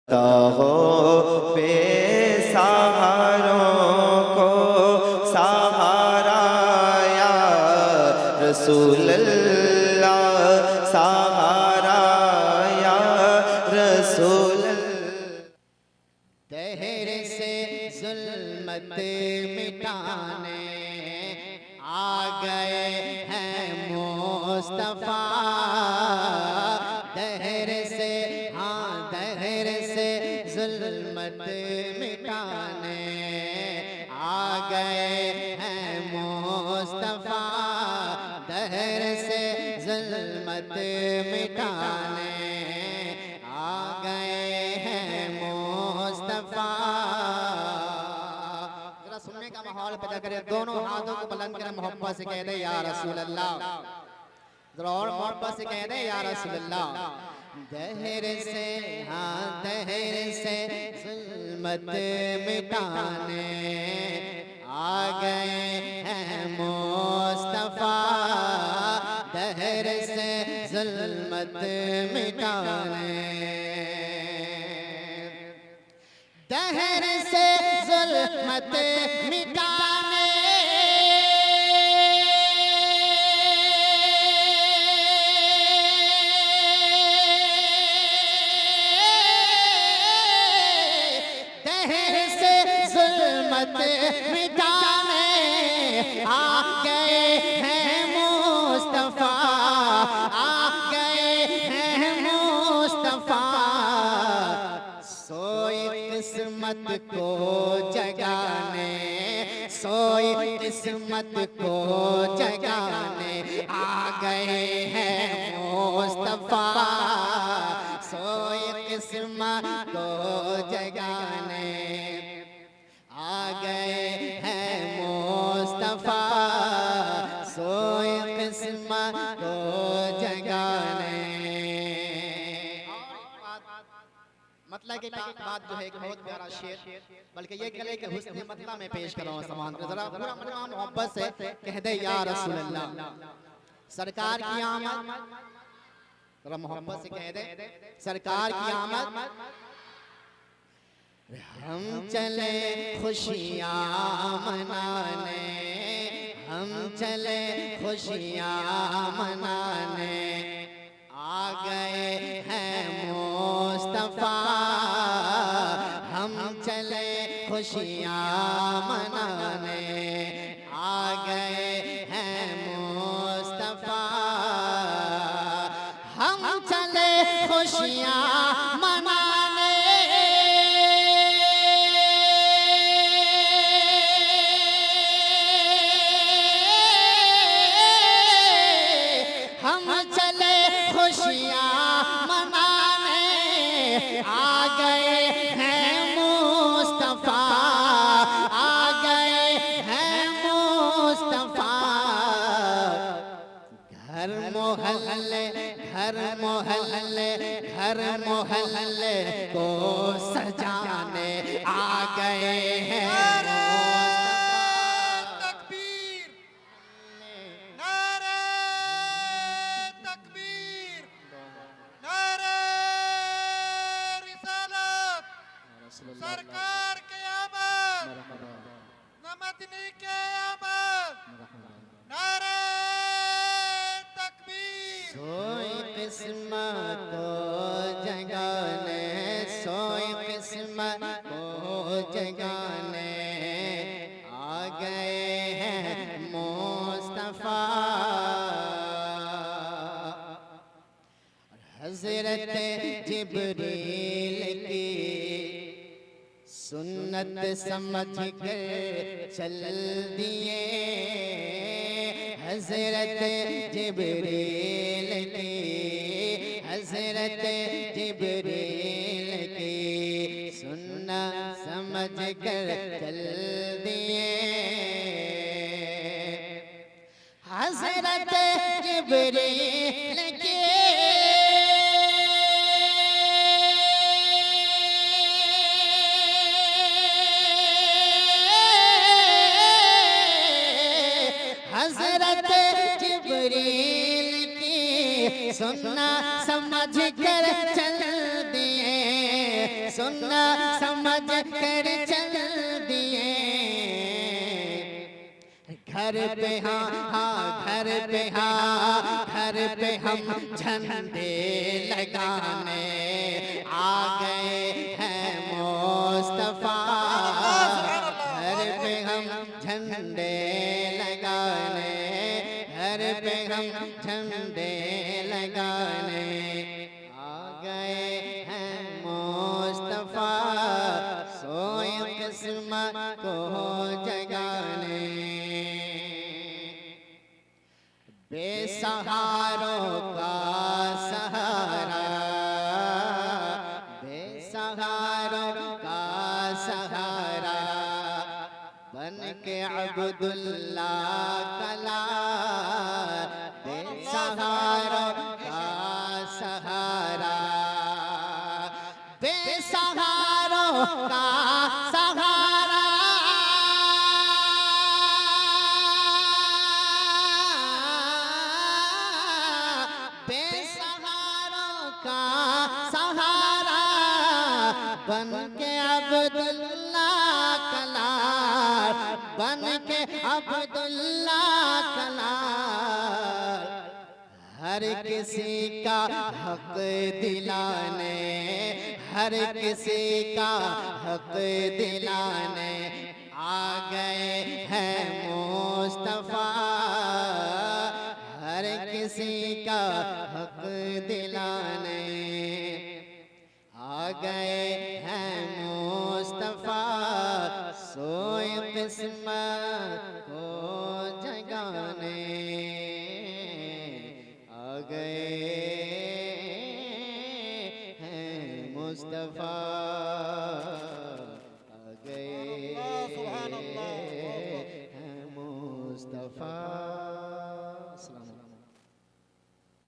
हो बेसहारों को सहारा या रसूल अल्लाह, सहारा या रसूल। दहर से जुल्मत मिटाने आ गए हैं मुस्तफा। दहर से, हाँ दहर से जुल्मत मिटाने आ गए हैं मुस्तफा। दहर से जुल्मत मिटाने आ गए हैं मुस्तफा। जरा सुनने का माहौल पैदा करें, दोनों हाथों को बुलंद करें, मोहब्बत से कह दे या रसूल अल्लाह। जरा और मोहब्बत से कह दे या रसूल अल्लाह। दहर से, हाँ दहर से जुल्मत मिटाने आ गए हैं मुस्तफा। दहर से जुल्मत मिटाने, दहर से जुल्मत मिटाने दहर से जुल्मत मिटाने आ गए हैं मुस्तफा। आ गए हैं मुस्तफा। सोई किस्मत को जगाने, सोई किस्मत को जगाने आ गए हैं मुस्तफा। सोई किस्मत को जगाने आ गए हैं मुस्तफा। सोई किस्मत को जगाने। मतलब की बात जो है एक बहुत प्यारा शेर, बल्कि ये गले के हुस्न मतलब में पेश कर रहा हूँ समान को। जरा पूरा मनवा मोहब्बत से कह दे या रसूल अल्लाह। सरकार की आमद, जरा मोहब्बत से कह दे सरकार की आमद। हम चले खुशियाँ मनाने, हम चले खुशियाँ मनाने आ गए हैं मुस्तफा। हम चले खुशियाँ मनाने आ गए हैं मुस्तफा। हम चले खुशियाँ मनाने हम चले खुशियाँ मनाने आ गए हैं मुस्तफा। आ गए हैं मुस्तफा। घर मोहल्ले, घर मोहल्ले, घर मोहल्ले को सजाने आ गए हैं तकबीर, नारे तकबीर, नारे रिसालत, सरकार के आमद, नमदनी के आमद, नारे तकबीर। सोई किस्मत को जगाने, सोई किस्मत को जगाने आ गए हैं मुस्तफा। हज़रत जिब्रील की सुन्नत समझ कर चल दिए। हज़रत जिब्रील की, हज़रत जिब्रील की सुन्नत समझ कर चल दिए। हज़रत जिब्रील की हज़रत जिब्रील की सुन्ना समझ कर चल दिए। सुनना समझ कर चल दिए घर पे घर पे घर पे हम झंडे लगाने आ गए हैं मुस्तफा घर पे हम झंडे लगाने घर पे हम झंडे लगाने आ गए हैं मुस्तफा सोए किस्मत को जगाने बेसहारों का सहारा बेसहारों का सहारा बन के अब्दुल्ला कला बेसहारों का सहारा बेसहारों का सहारा बेसहारों का सहारा बन के अब्दुल्ला कलार बन के अब्दुल्ला कलार हर किसी का हक दिलाने हर किसी का हक दिलाने आ गए हैं मुस्तफा हर किसी का हक दिलाने आ गए हैं मुस्तफा सोए किस्मत को जगाने आ गए हैं मुस्तफा आ गए हैं मुस्तफा